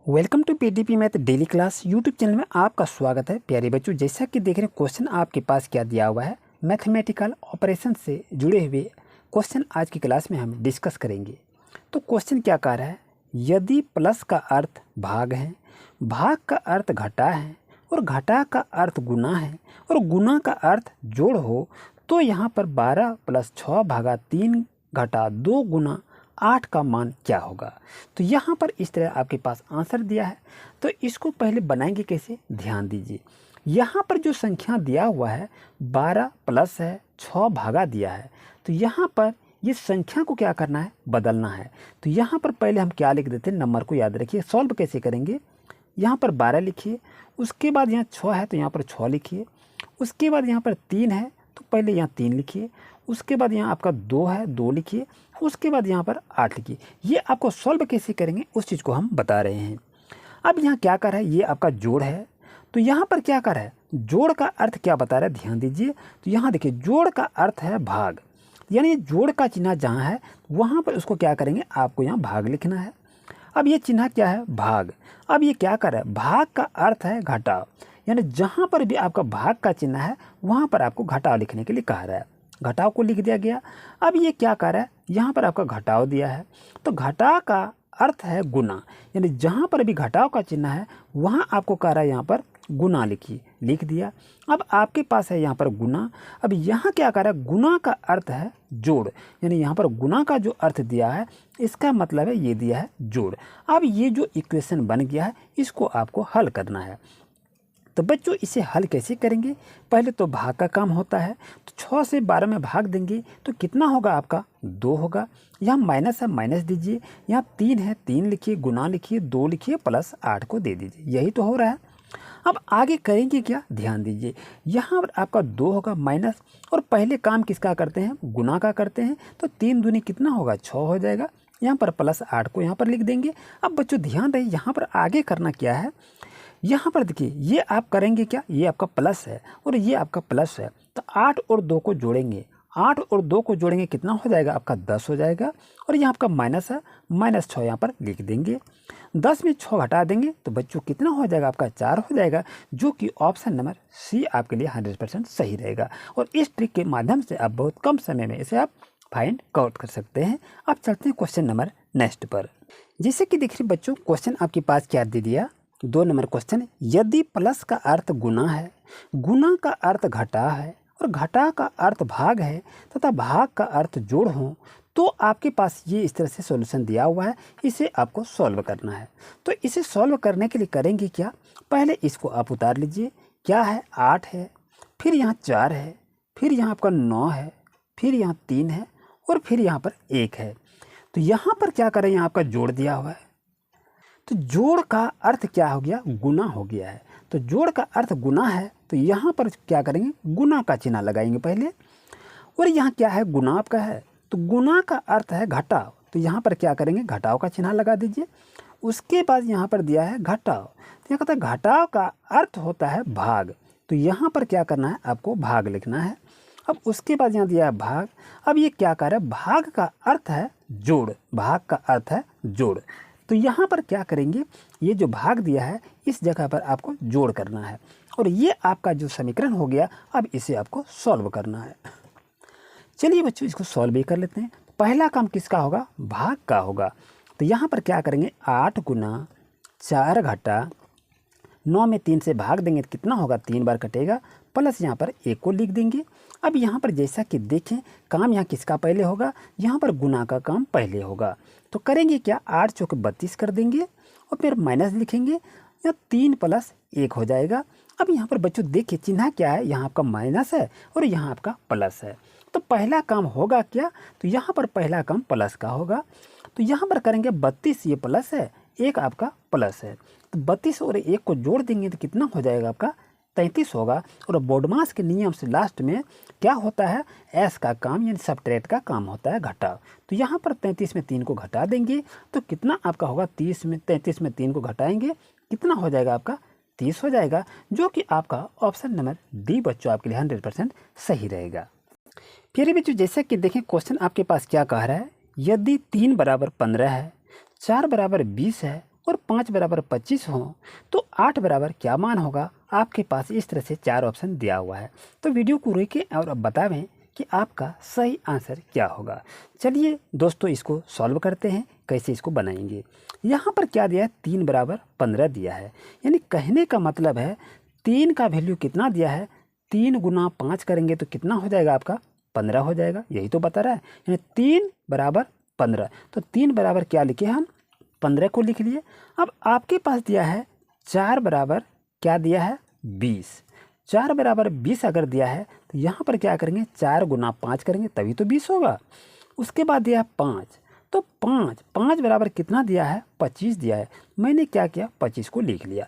Welcome to PDP math daily class YouTube channel में आपका स्वागत है। प्यारे बच्चों, जैसा कि देख रहे हैं क्वेश्चन आपके पास क्या दिया हुआ है, मैथमेटिकल ऑपरेशन से जुड़े हुए क्वेश्चन आज की क्लास में हम डिस्कस करेंगे। तो क्वेश्चन क्या कह रहा है, यदि प्लस का अर्थ भाग है, भाग का अर्थ घटा है और घटा का अर्थ गुना है और गुना का अर्थ जोड़ हो तो यहाँ पर 12 + 6/3 घटा 2 गुना 8 का मान क्या होगा। तो यहाँ पर इस तरह आपके पास आंसर दिया है। तो इसको पहले बनाएंगे कैसे, ध्यान दीजिए। यहाँ पर जो संख्या दिया हुआ है 12 प्लस है 6 भागा दिया है, तो यहाँ पर ये संख्या को क्या करना है, बदलना है। तो यहाँ पर पहले हम क्या लिख देते हैं, नंबर को याद रखिए। सॉल्व कैसे करेंगे, यहाँ पर 12 लिखिए, उसके बाद यहाँ 6 है तो यहाँ पर 6 लिखिए, उसके बाद यहाँ पर 3 है तो पहले यहाँ 3 लिखिए, उसके बाद यहाँ आपका 2 है 2 लिखिए, उसके बाद यहाँ पर 8 लिखिए। ये आपको सॉल्व कैसे करेंगे उस चीज़ को हम बता रहे हैं। अब यहाँ क्या कर रहा है, ये आपका जोड़ है, तो यहाँ पर क्या कर रहा है, जोड़ का अर्थ क्या बता रहा है, ध्यान दीजिए। तो यहाँ देखिए जोड़ का अर्थ है भाग, यानी जोड़ का चिन्ह जहाँ है वहाँ पर उसको क्या करेंगे, आपको यहाँ भाग लिखना है। अब ये चिन्ह क्या है, भाग। अब ये क्या कर रहा है, भाग का अर्थ है घटाव, यानी जहाँ पर भी आपका भाग का चिन्ह है वहाँ पर आपको घटाव लिखने के लिए कहा रहा है। घटाव को लिख दिया गया। अब ये क्या कर रहा है, यहाँ पर आपका घटाव दिया है, तो घटाव का अर्थ है गुना, यानी जहाँ पर भी घटाव का चिन्ह है वहाँ आपको कह रहा है यहाँ पर गुना लिखिए, लिख दिया। अब आपके पास है यहाँ पर गुना। अब यहाँ क्या कर रहा है, गुना का अर्थ है जोड़, यानी यहाँ पर गुना का जो अर्थ दिया है इसका मतलब है ये दिया है जोड़। अब ये जो इक्वेशन बन गया है इसको आपको हल करना है। तो बच्चों इसे हल कैसे करेंगे, पहले तो भाग का काम होता है, तो 6 से 12 में भाग देंगे तो कितना होगा, आपका 2 होगा। यहाँ माइनस है माइनस दीजिए, यहाँ 3 है 3 लिखिए, गुना लिखिए, 2 लिखिए, प्लस 8 को दे दीजिए, यही तो हो रहा है। अब आगे करेंगे क्या, ध्यान दीजिए। यहाँ पर आपका 2 होगा माइनस, और पहले काम किसका करते हैं, गुना का करते हैं, तो 3 दूनी कितना होगा 6 हो जाएगा। यहाँ पर प्लस 8 को यहाँ पर लिख देंगे। अब बच्चों ध्यान रहे, यहाँ पर आगे करना क्या है, यहाँ पर देखिए ये आप करेंगे क्या, ये आपका प्लस है और ये आपका प्लस है, तो 8 और 2 को जोड़ेंगे, 8 और 2 को जोड़ेंगे कितना हो जाएगा, आपका 10 हो जाएगा। और यहाँ आपका माइनस है, -6 यहाँ पर लिख देंगे। 10 में 6 घटा देंगे तो बच्चों कितना हो जाएगा, आपका 4 हो जाएगा, जो कि ऑप्शन नंबर सी आपके लिए 100% सही रहेगा। और इस ट्रिक के माध्यम से आप बहुत कम समय में इसे आप फाइंड आउट कर सकते हैं। अब चलते हैं क्वेश्चन नंबर नेक्स्ट पर। जैसे कि देखिए बच्चों, क्वेश्चन आपके पास क्या दे दिया, 2 नंबर क्वेश्चन, यदि प्लस का अर्थ गुना है, गुना का अर्थ घटा है और घटा का अर्थ भाग है तथा भाग का अर्थ जोड़ हो तो आपके पास ये इस तरह से सॉल्यूशन दिया हुआ है, इसे आपको सॉल्व करना है। तो इसे सॉल्व करने के लिए करेंगे क्या, पहले इसको आप उतार लीजिए। क्या है, 8 है, फिर यहाँ 4 है, फिर यहाँ आपका 9 है, फिर यहाँ 3 है और फिर यहाँ पर 1 है। तो यहाँ पर क्या करें, यहाँ आपका जोड़ दिया हुआ है, तो जोड़ का अर्थ क्या हो गया, गुना हो गया है। तो जोड़ का अर्थ गुना है, तो यहाँ पर क्या करेंगे, गुना का चिन्ह लगाएंगे पहले। और यहाँ क्या है, गुना आपका है, तो गुना का अर्थ है घटाव, तो यहाँ पर क्या करेंगे, घटाव का चिन्ह लगा दीजिए। उसके बाद यहाँ पर दिया है घटाव, तो यहाँ कहता है घटाव का अर्थ होता है भाग, तो यहाँ पर क्या करना है, आपको भाग लिखना है। अब उसके बाद यहाँ दिया है भाग। अब ये क्या कर रहा है, भाग का अर्थ है जोड़, भाग का अर्थ है जोड़, तो यहाँ पर क्या करेंगे, ये जो भाग दिया है इस जगह पर आपको जोड़ करना है। और ये आपका जो समीकरण हो गया, अब इसे आपको सॉल्व करना है। चलिए बच्चों इसको सॉल्व भी कर लेते हैं। पहला काम किसका होगा, भाग का होगा। तो यहाँ पर क्या करेंगे, 8 गुना 4 घटा 9 में 3 से भाग देंगे तो कितना होगा, 3 बार कटेगा, प्लस यहाँ पर 1 को लिख देंगे। अब यहाँ पर जैसा कि देखें, काम यहाँ किसका पहले होगा, यहाँ पर गुना का काम पहले होगा। तो करेंगे क्या, 8 चौके 32 कर देंगे और फिर माइनस लिखेंगे, या 3 + 1 हो जाएगा। अब यहाँ पर बच्चों देखिए चिन्ह क्या है, यहाँ आपका माइनस है और यहाँ आपका प्लस है। तो पहला काम होगा क्या, तो यहाँ पर पहला काम प्लस का होगा। तो यहाँ पर करेंगे 32, ये प्लस है, 1 आपका प्लस है, तो 32 और 1 को जोड़ देंगे तो कितना हो जाएगा, आपका 33 होगा। और बोडमास के नियम से लास्ट में क्या होता है, एस का काम यानी सबट्रैक्ट का काम होता है घटाव। तो यहाँ पर 33 में 3 को घटा देंगे तो कितना आपका होगा, 33 में 3 को घटाएंगे कितना हो जाएगा, आपका 30 हो जाएगा, जो कि आपका ऑप्शन नंबर डी बच्चों आपके लिए 100% सही रहेगा। फिर बच्चों जैसे कि देखें क्वेश्चन आपके पास क्या कह रहा है, यदि 3 = 15 है, 4 = 20 है और 5 बराबर 25 हो तो 8 बराबर क्या मान होगा। आपके पास इस तरह से 4 ऑप्शन दिया हुआ है। तो वीडियो को रोकें और अब बतावें कि आपका सही आंसर क्या होगा। चलिए दोस्तों इसको सॉल्व करते हैं, कैसे इसको बनाएंगे। यहाँ पर क्या दिया है, 3 बराबर 15 दिया है। यानी कहने का मतलब है 3 का वैल्यू कितना दिया है, 3 गुना 5 करेंगे तो कितना हो जाएगा आपका 15 हो जाएगा। यही तो बता रहा है, यानी 3 बराबर 15। तो 3 बराबर क्या लिखे हम 15 को लिख लिए। अब आपके पास दिया है 4 बराबर क्या दिया है 20। 4 बराबर 20 अगर दिया है तो यहाँ पर क्या करेंगे 4 गुना 5 करेंगे तभी तो 20 होगा। उसके बाद दिया है 5, तो 5 बराबर कितना दिया है 25 दिया है। मैंने क्या किया 25 को लिख लिया।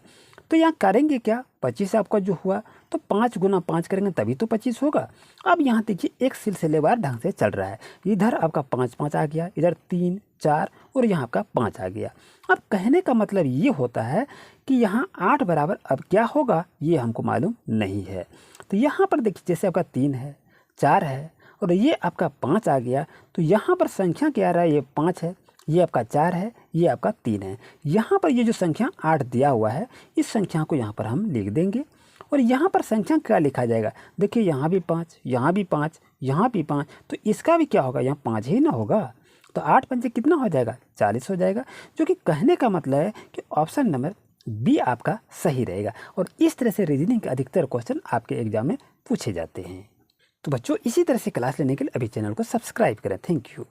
तो यहाँ करेंगे क्या 25 आपका जो हुआ तो 5 गुना 5 करेंगे तभी तो 25 होगा। अब यहाँ देखिए एक सिलसिलेवार ढंग से चल रहा है। इधर आपका 5 5 आ गया, इधर 3 4 और यहाँ आपका 5 आ गया। अब कहने का मतलब ये होता है कि यहाँ 8 बराबर अब क्या होगा ये हमको मालूम नहीं है। तो यहाँ पर देखिए जैसे आपका 3 है 4 है और ये आपका 5 आ गया, तो यहाँ पर संख्या क्या आ रहा है, ये 5 है, ये आपका 4 है, ये आपका 3 है। यहाँ पर ये जो संख्या 8 दिया हुआ है इस संख्या को यहाँ पर हम लिख देंगे। और यहाँ पर संख्या क्या लिखा जाएगा, देखिए यहाँ भी 5, यहाँ भी 5, यहाँ भी 5, तो इसका भी क्या होगा यहाँ 5 ही ना होगा। तो 8 पंचे कितना हो जाएगा 40 हो जाएगा। जो कि कहने का मतलब है कि ऑप्शन नंबर बी आपका सही रहेगा। और इस तरह से रीजनिंग के अधिकतर क्वेश्चन आपके एग्जाम में पूछे जाते हैं। तो बच्चों इसी तरह से क्लास लेने के लिए अभी चैनल को सब्सक्राइब करें। Thank you.